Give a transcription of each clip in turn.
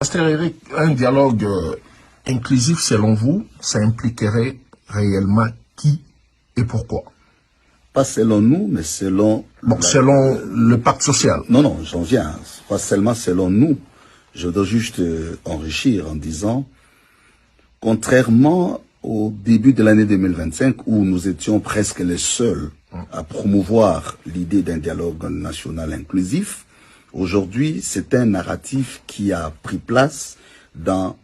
Pasteur Eric, un dialogue inclusif, selon vous, ça impliquerait réellement qui et pourquoi? Pas selon nous, mais selon... selon le pacte social. Non, j'en viens. Pas seulement selon nous. Je dois juste enrichir en disant, contrairement au début de l'année 2025, où nous étions presque les seuls à promouvoir l'idée d'un dialogue national inclusif, aujourd'hui, c'est un narratif qui a pris place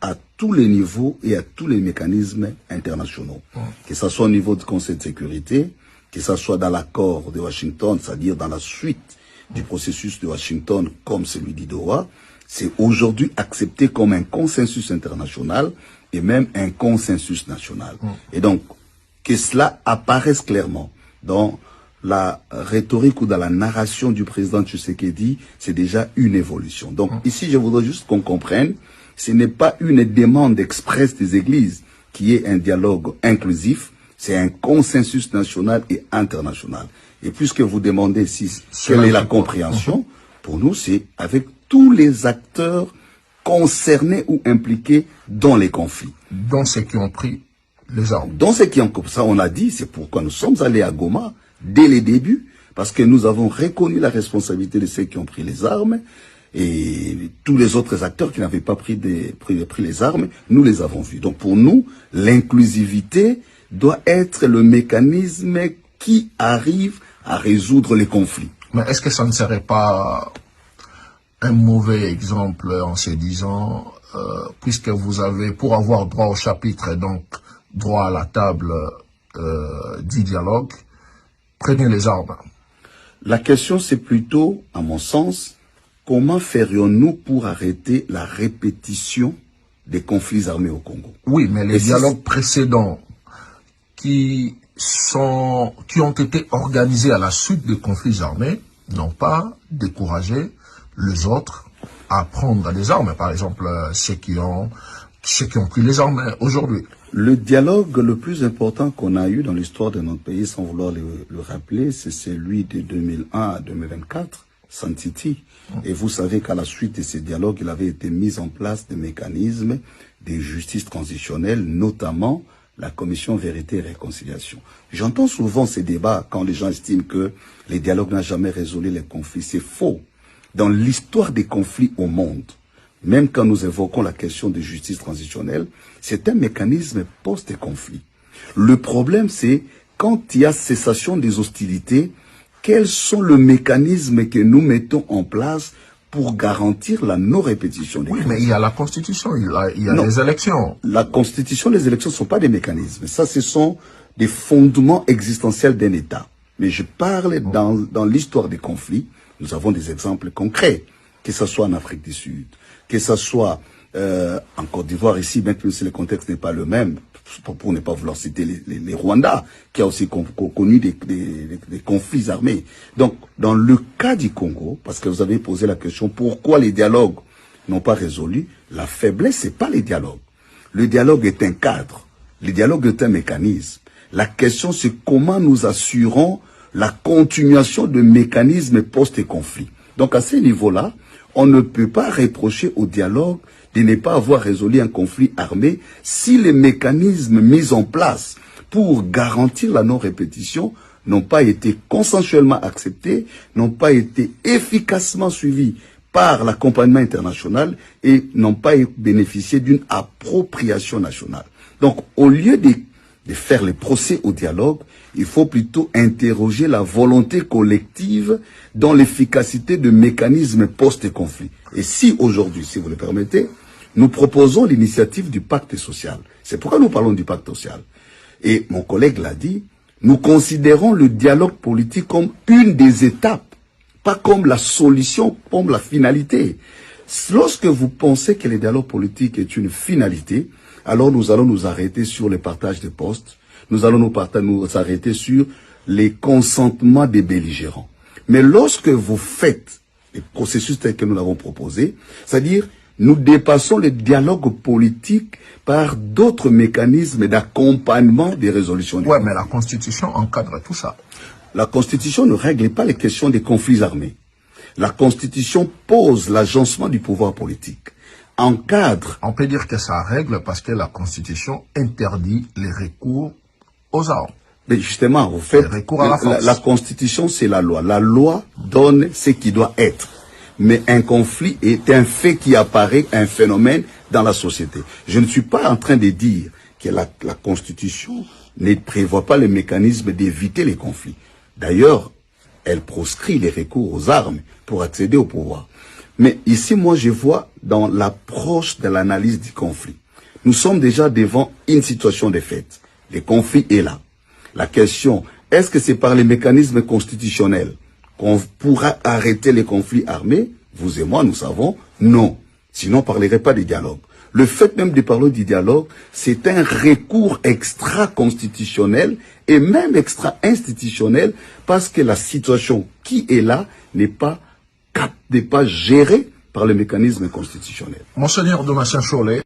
à tous les niveaux et à tous les mécanismes internationaux. Que ce soit au niveau du Conseil de sécurité, que ce soit dans l'accord de Washington, c'est-à-dire dans la suite du processus de Washington comme celui d'Idoha, c'est aujourd'hui accepté comme un consensus international et même un consensus national. Et donc, que cela apparaisse clairement dans la rhétorique ou dans la narration du président Tshisekedi, c'est déjà une évolution. Donc ici, je voudrais juste qu'on comprenne, ce n'est pas une demande expresse des églises qui est un dialogue inclusif, c'est un consensus national et international. Et puisque vous demandez quelle est la compréhension, pour nous, c'est avec tous les acteurs concernés ou impliqués dans les conflits. Dont ceux qui ont pris les armes. Dans ceux qui ont, comme ça, on l'a dit, c'est pourquoi nous sommes allés à Goma dès les débuts, parce que nous avons reconnu la responsabilité de ceux qui ont pris les armes, et tous les autres acteurs qui n'avaient pas pris les armes, nous les avons vus. Donc pour nous, l'inclusivité doit être le mécanisme qui arrive à résoudre les conflits. Mais est-ce que ça ne serait pas un mauvais exemple en se disant, puisque vous avez, pour avoir droit au chapitre et donc droit à la table du dialogue, prenez les armes? La question, c'est plutôt, à mon sens, comment ferions-nous pour arrêter la répétition des conflits armés au Congo? Oui, mais les dialogues précédents qui ont été organisés à la suite des conflits armés n'ont pas découragé les autres à prendre des armes. Par exemple, ceux qui ont pris les armes aujourd'hui. Le dialogue le plus important qu'on a eu dans l'histoire de notre pays, sans vouloir le rappeler, c'est celui de 2001 à 2024, Santiti. Et vous savez qu'à la suite de ces dialogues, il avait été mis en place des mécanismes de justice transitionnelle, notamment la commission Vérité et Réconciliation. J'entends souvent ces débats quand les gens estiment que les dialogues n'ont jamais résolu les conflits. C'est faux. Dans l'histoire des conflits au monde, même quand nous évoquons la question de justice transitionnelle, c'est un mécanisme post-conflit. Le problème, c'est quand il y a cessation des hostilités, quels sont les mécanismes que nous mettons en place pour garantir la non-répétition des conflits? Mais il y a la Constitution, il y a les élections. La Constitution, les élections ne sont pas des mécanismes. Ça, ce sont des fondements existentiels d'un État. Mais je parle dans l'histoire des conflits, nous avons des exemples concrets, que ce soit en Afrique du Sud, que ce soit en Côte d'Ivoire ici, même si le contexte n'est pas le même, pour ne pas vouloir citer les Rwandais, qui a aussi connu des conflits armés. Donc, dans le cas du Congo, parce que vous avez posé la question, pourquoi les dialogues n'ont pas résolu, la faiblesse, c'est pas les dialogues. Le dialogue est un cadre. Le dialogue est un mécanisme. La question, c'est comment nous assurons la continuation de mécanismes post-conflit. Donc, à ce niveau-là, on ne peut pas reprocher au dialogue de ne pas avoir résolu un conflit armé si les mécanismes mis en place pour garantir la non-répétition n'ont pas été consensuellement acceptés, n'ont pas été efficacement suivis par l'accompagnement international et n'ont pas bénéficié d'une appropriation nationale. Donc, au lieu de faire les procès au dialogue, il faut plutôt interroger la volonté collective dans l'efficacité de mécanismes post-conflit. Et si aujourd'hui, si vous le permettez, nous proposons l'initiative du pacte social. C'est pourquoi nous parlons du pacte social. Et mon collègue l'a dit, nous considérons le dialogue politique comme une des étapes, pas comme la solution, comme la finalité. Lorsque vous pensez que le dialogue politique est une finalité, alors nous allons nous arrêter sur le partage des postes, nous allons nous arrêter sur les consentements des belligérants. Mais lorsque vous faites les processus tels que nous l'avons proposé, c'est-à-dire nous dépassons le dialogue politique par d'autres mécanismes d'accompagnement des résolutions. Oui, mais la Constitution encadre tout ça. La Constitution ne règle pas les questions des conflits armés. La Constitution pose l'agencement du pouvoir politique. encadre. On peut dire que ça règle parce que la Constitution interdit les recours aux armes. Mais justement, vous faites, la Constitution, c'est la loi. La loi donne ce qui doit être. Mais un conflit est un fait qui apparaît, un phénomène dans la société. Je ne suis pas en train de dire que la Constitution ne prévoit pas le mécanisme d'éviter les conflits. D'ailleurs, elle proscrit les recours aux armes pour accéder au pouvoir. Mais ici, moi, je vois dans l'approche de l'analyse du conflit. Nous sommes déjà devant une situation de fait. Le conflit est là. La question, est-ce que c'est par les mécanismes constitutionnels qu'on pourra arrêter les conflits armés? Vous et moi, nous savons, non. Sinon, on ne parlerait pas de dialogue. Le fait même de parler du dialogue, c'est un recours extra-constitutionnel et même extra-institutionnel parce que la situation qui est là n'est pas gérée par le mécanisme constitutionnel. Monseigneur Domitien Chollet,